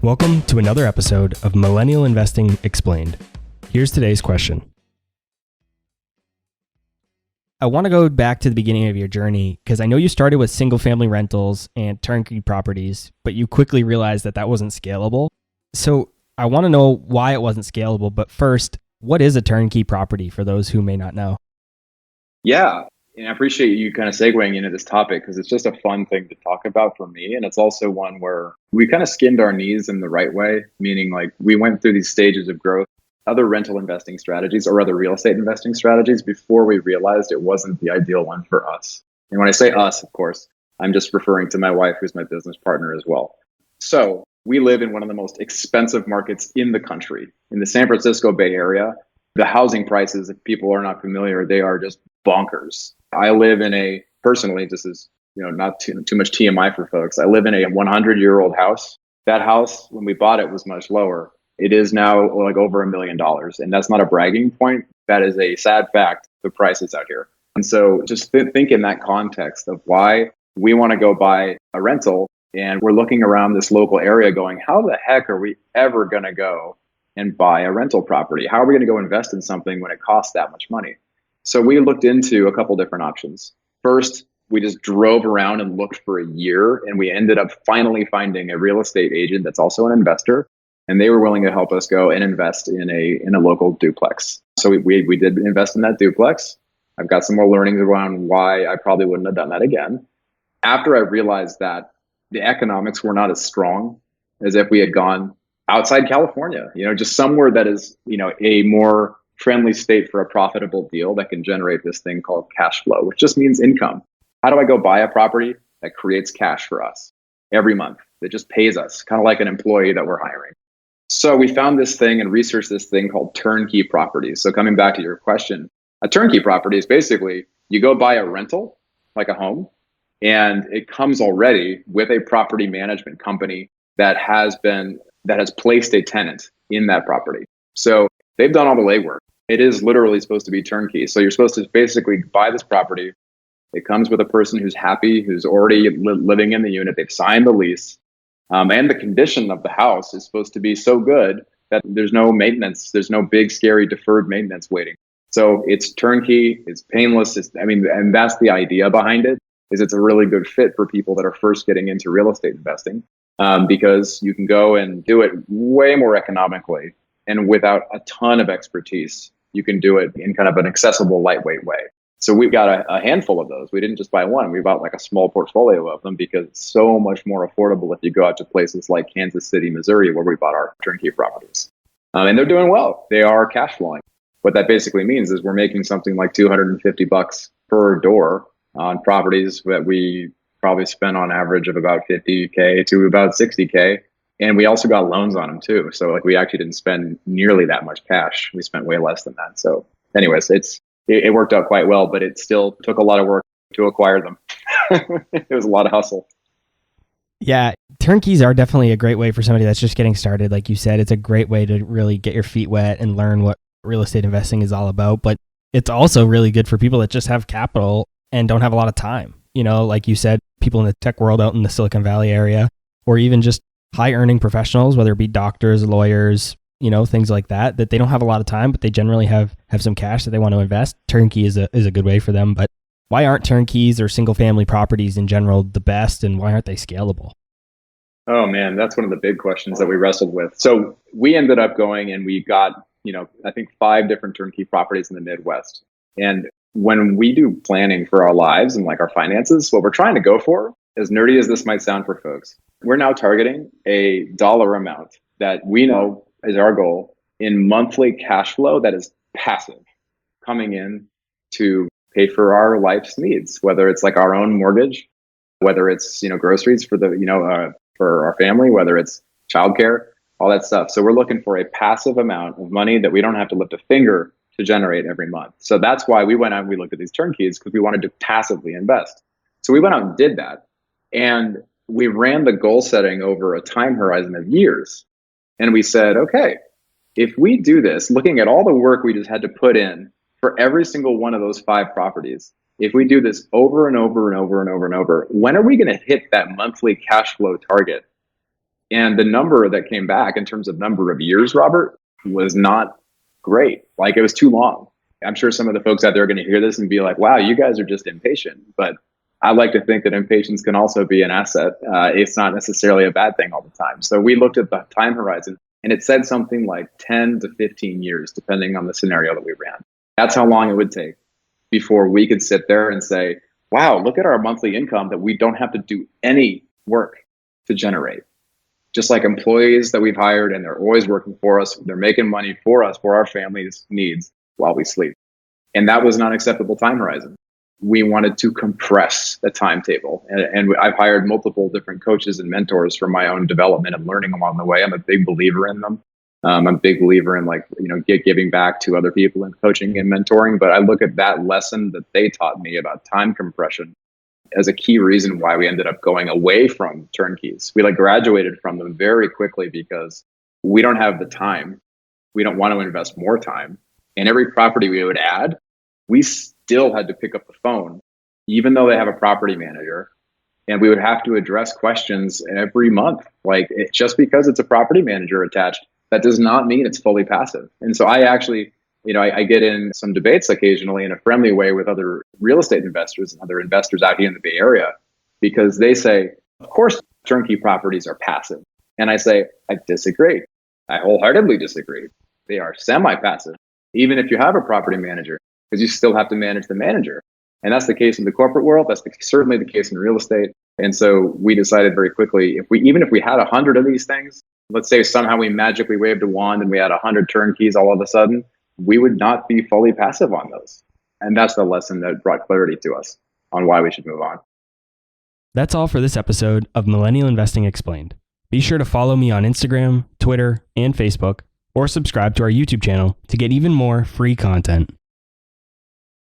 Welcome to another episode of Millennial Investing Explained. Here's today's question. I want to go back to the beginning of your journey because I know you started with single family rentals and turnkey properties, but you quickly realized that that wasn't scalable. So I want to know why it wasn't scalable. But first, what is a turnkey property for those who may not know? Yeah, and I appreciate you kind of segueing into this topic because it's just a fun thing to talk about for me. And it's also one where we kind of skinned our knees in the right way, meaning like we went through these stages of growth, other rental investing strategies or other real estate investing strategies before we realized it wasn't the ideal one for us. And when I say us, of course, I'm just referring to my wife, who's my business partner as well. So we live in one of the most expensive markets in the country, in the San Francisco Bay Area. The housing prices, if people are not familiar, they are just bonkers. I live in personally, this is, not too much TMI for folks. I live in a 100-year-old house. That house, when we bought it, was much lower. It is now like over $1 million. And that's not a bragging point. That is a sad fact, the prices out here. And so just think in that context of why we want to go buy a rental. And we're looking around this local area going, how the heck are we ever going to go and buy a rental property? How are we going to go invest in something when it costs that much money? So we looked into a couple different options. First, we just drove around and looked for a year, and we ended up finally finding a real estate agent that's also an investor, and they were willing to help us go and invest in a local duplex. So we did invest in that duplex. I've got some more learnings around why I probably wouldn't have done that again. After I realized that the economics were not as strong as if we had gone outside California, just somewhere that is, a more friendly state for a profitable deal that can generate this thing called cash flow, which just means income. How do I go buy a property that creates cash for us every month, that just pays us, kind of like an employee that we're hiring? So we found this thing and researched this thing called turnkey properties. So coming back to your question, a turnkey property is basically you go buy a rental, like a home, and it comes already with a property management company that has placed a tenant in that property. So they've done all the legwork. It is literally supposed to be turnkey. So you're supposed to basically buy this property. It comes with a person who's happy, who's already living in the unit. They've signed the lease. And the condition of the house is supposed to be so good that there's no maintenance. There's no big, scary, deferred maintenance waiting. So it's turnkey. It's painless. And that's the idea behind it, is it's a really good fit for people that are first getting into real estate investing, because you can go and do it way more economically and without a ton of expertise. You can do it in kind of an accessible, lightweight way. So we've got a handful of those. We didn't just buy one. We bought like a small portfolio of them because it's so much more affordable if you go out to places like Kansas City, Missouri, where we bought our turnkey properties. And they're doing well. They are cash flowing. What that basically means is we're making something like $250 per door on properties that we probably spent on average of about $50K to about $60K. And we also got loans on them too. So like we actually didn't spend nearly that much cash. We spent way less than that. So anyways, it worked out quite well, but it still took a lot of work to acquire them. It was a lot of hustle. Yeah, turnkeys are definitely a great way for somebody that's just getting started. Like you said, it's a great way to really get your feet wet and learn what real estate investing is all about. But it's also really good for people that just have capital and don't have a lot of time. Like you said, people in the tech world out in the Silicon Valley area, or even just high earning professionals, whether it be doctors, lawyers, things like that they don't have a lot of time, but they generally have some cash that they want to invest. Turnkey is a good way for them. But why aren't turnkeys or single family properties in general the best, and why aren't they scalable? Oh man, that's one of the big questions that we wrestled with. So we ended up going and we got, I think 5 different turnkey properties in the Midwest. And when we do planning for our lives and like our finances, what we're trying to go for, as nerdy as this might sound for folks, we're now targeting a dollar amount that we know is our goal in monthly cash flow that is passive, coming in to pay for our life's needs, whether it's like our own mortgage, whether it's, groceries for for our family, whether it's childcare, all that stuff. So we're looking for a passive amount of money that we don't have to lift a finger to generate every month. So that's why we went out and we looked at these turnkeys, because we wanted to passively invest. So we went out and did that. And we ran the goal setting over a time horizon of years. And we said, okay, if we do this, looking at all the work we just had to put in for every single one of those 5 properties, if we do this over and over and over and over and over, when are we going to hit that monthly cash flow target And the number that came back in terms of number of years, Robert, was not great. Like, it was too long. I'm sure some of the folks out there are going to hear this and be like, wow, you guys are just impatient. But I like to think that impatience can also be an asset. It's not necessarily a bad thing all the time. So we looked at the time horizon, and it said something like 10 to 15 years, depending on the scenario that we ran. That's how long it would take before we could sit there and say, wow, look at our monthly income that we don't have to do any work to generate. Just like employees that we've hired, and they're always working for us. They're making money for us, for our family's needs while we sleep. And that was not an acceptable time horizon. We wanted to compress the timetable. And I've hired multiple different coaches and mentors for my own development and learning along the way. I'm a big believer in them. I'm a big believer in, like, giving back to other people and coaching and mentoring. But I look at that lesson that they taught me about time compression as a key reason why we ended up going away from turnkeys. We graduated from them very quickly because we don't have the time. We don't want to invest more time. And every property we would add, we still had to pick up the phone, even though they have a property manager. And we would have to address questions every month. Just because it's a property manager attached, that does not mean it's fully passive. And so I actually, I get in some debates occasionally in a friendly way with other real estate investors and other investors out here in the Bay Area, because they say, of course, turnkey properties are passive. And I say, I disagree. I wholeheartedly disagree. They are semi-passive, even if you have a property manager, because you still have to manage the manager. And that's the case in the corporate world. That's certainly the case in real estate. And so we decided very quickly, even if we had 100 of these things, let's say somehow we magically waved a wand and we had 100 turnkeys all of a sudden, we would not be fully passive on those. And that's the lesson that brought clarity to us on why we should move on. That's all for this episode of Millennial Investing Explained. Be sure to follow me on Instagram, Twitter, and Facebook, or subscribe to our YouTube channel to get even more free content.